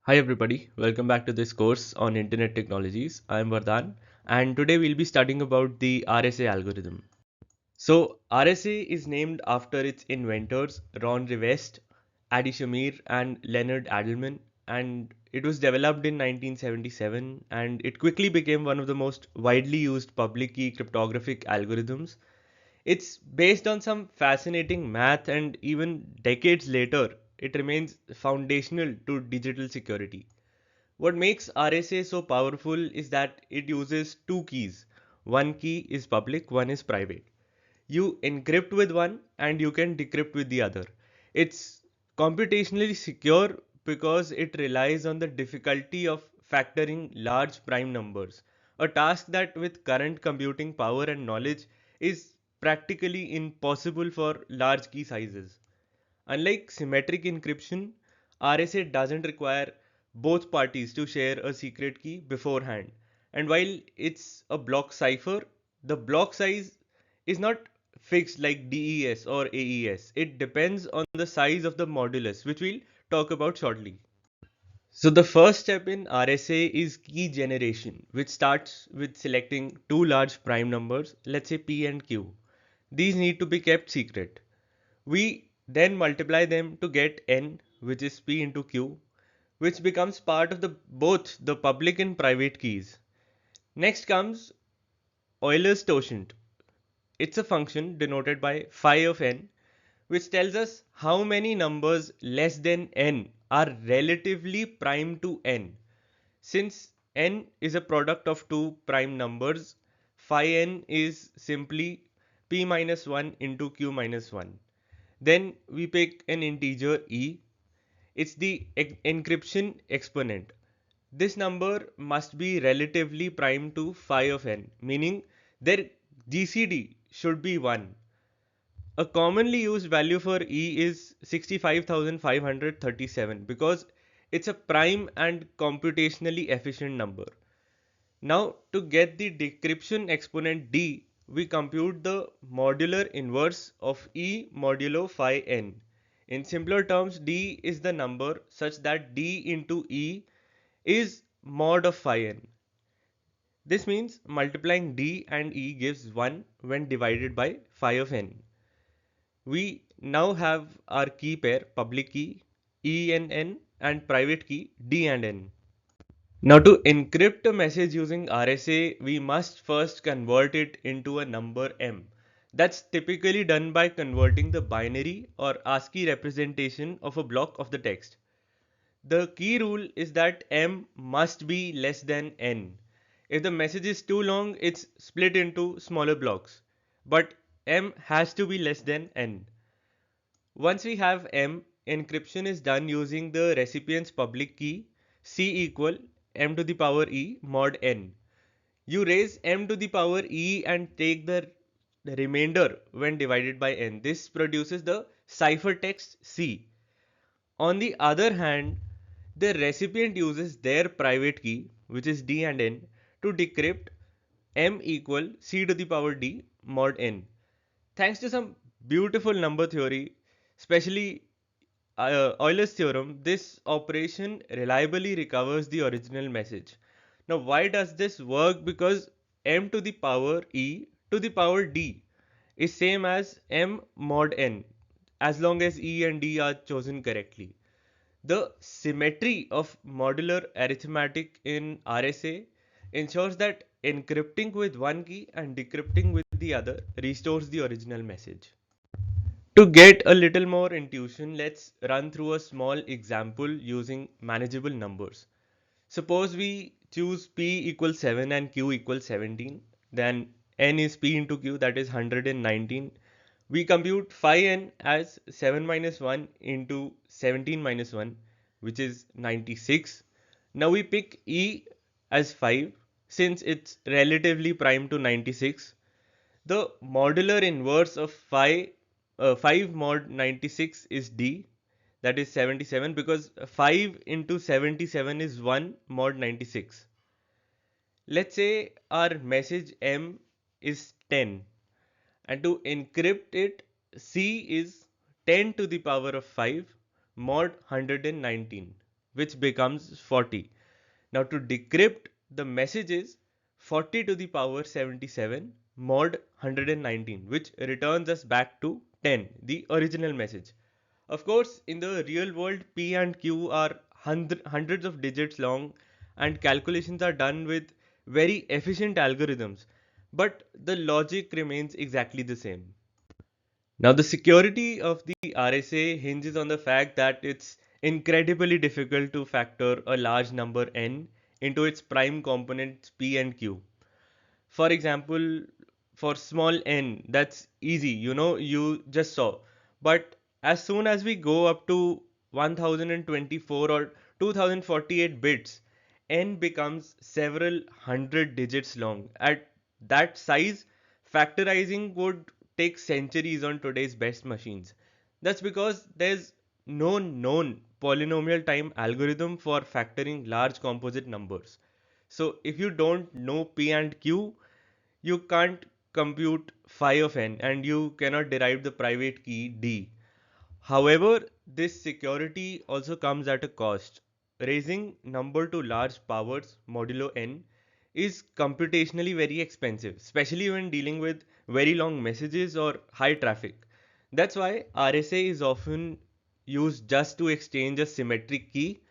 Hi everybody, welcome back to this course on internet technologies. I am Vardan and today we'll be studying about the RSA algorithm. So RSA is named after its inventors Ron Rivest, Adi Shamir and Leonard Adleman, and it was developed in 1977 and it quickly became one of the most widely used public key cryptographic algorithms. It's based on some fascinating math, and even decades later, it remains foundational to digital security. What makes RSA so powerful is that it uses two keys. One key is public, one is private. You encrypt with one and you can decrypt with the other. It's computationally secure because it relies on the difficulty of factoring large prime numbers, a task that with current computing power and knowledge is practically impossible for large key sizes. Unlike symmetric encryption, RSA doesn't require both parties to share a secret key beforehand. And while it's a block cipher, the block size is not fixed like DES or AES. It depends on the size of the modulus, which we'll talk about shortly. So the first step in RSA is key generation, which starts with selecting two large prime numbers, let's say P and Q. These need to be kept secret. We then multiply them to get n, which is p into q, which becomes part of the both the public and private keys. Next comes Euler's tangent. It's a function denoted by phi of n, which tells us how many numbers less than n are relatively prime to n. Since n is a product of two prime numbers, phi n is simply p minus 1 into q minus 1. Then we pick an integer e. It's the encryption exponent. This number must be relatively prime to phi of n, meaning their GCD should be 1. A commonly used value for e is 65,537 because it's a prime and computationally efficient number. Now, to get the decryption exponent d, we compute the modular inverse of E modulo phi n. In simpler terms, d is the number such that d into E is mod of phi n. This means multiplying d and E gives 1 when divided by phi of n. We now have our key pair, public key E and n, and private key d and n. Now to encrypt a message using RSA, we must first convert it into a number M. That's typically done by converting the binary or ASCII representation of a block of the text. The key rule is that M must be less than N. If the message is too long, it's split into smaller blocks. But M has to be less than N. Once we have M, encryption is done using the recipient's public key C equal m to the power e mod n. You raise m to the power e and take the remainder when divided by n. This produces the ciphertext C. On the other hand, the recipient uses their private key, which is d and n, to decrypt m equal c to the power d mod n. Thanks to some beautiful number theory, especially Euler's theorem, this operation reliably recovers the original message. Now, why does this work? Because m to the power e to the power d is same as m mod n as long as e and d are chosen correctly. The symmetry of modular arithmetic in RSA ensures that encrypting with one key and decrypting with the other restores the original message. To get a little more intuition, let's run through a small example using manageable numbers. Suppose we choose p equals 7 and q equals 17, then n is p into q, that is 119. We compute phi n as 7 minus 1 into 17 minus 1, which is 96. Now we pick e as 5 since it's relatively prime to 96. The modular inverse of 5 mod 96 is d, that is 77, because 5 into 77 is 1 mod 96. Let's say our message m is 10, and to encrypt it, c is 10 to the power of 5 mod 119. which becomes 40. Now to decrypt the message is 40 to the power 77 mod 119, which returns us back to 10, the original message. Of course, in the real world, P and Q are hundreds of digits long and calculations are done with very efficient algorithms, but the logic remains exactly the same. Now, the security of the RSA hinges on the fact that it's incredibly difficult to factor a large number n into its prime components p and q. For example, for small n, that's easy, you just saw. But as soon as we go up to 1024 or 2048 bits, n becomes several hundred digits long. At that size, factorizing would take centuries on today's best machines. That's because there's no known polynomial time algorithm for factoring large composite numbers. So if you don't know P and Q, you can't compute phi of n and you cannot derive the private key D. However, this security also comes at a cost. Raising number to large powers modulo n is computationally very expensive, especially when dealing with very long messages or high traffic. That's why RSA is often used just to exchange a symmetric key,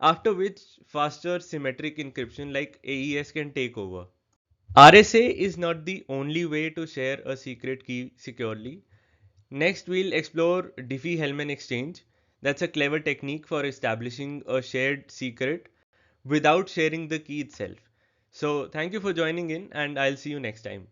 after which faster symmetric encryption like AES can take over. RSA is not the only way to share a secret key securely. Next, we'll explore Diffie-Hellman exchange. That's a clever technique for establishing a shared secret without sharing the key itself. So, thank you for joining in, and I'll see you next time.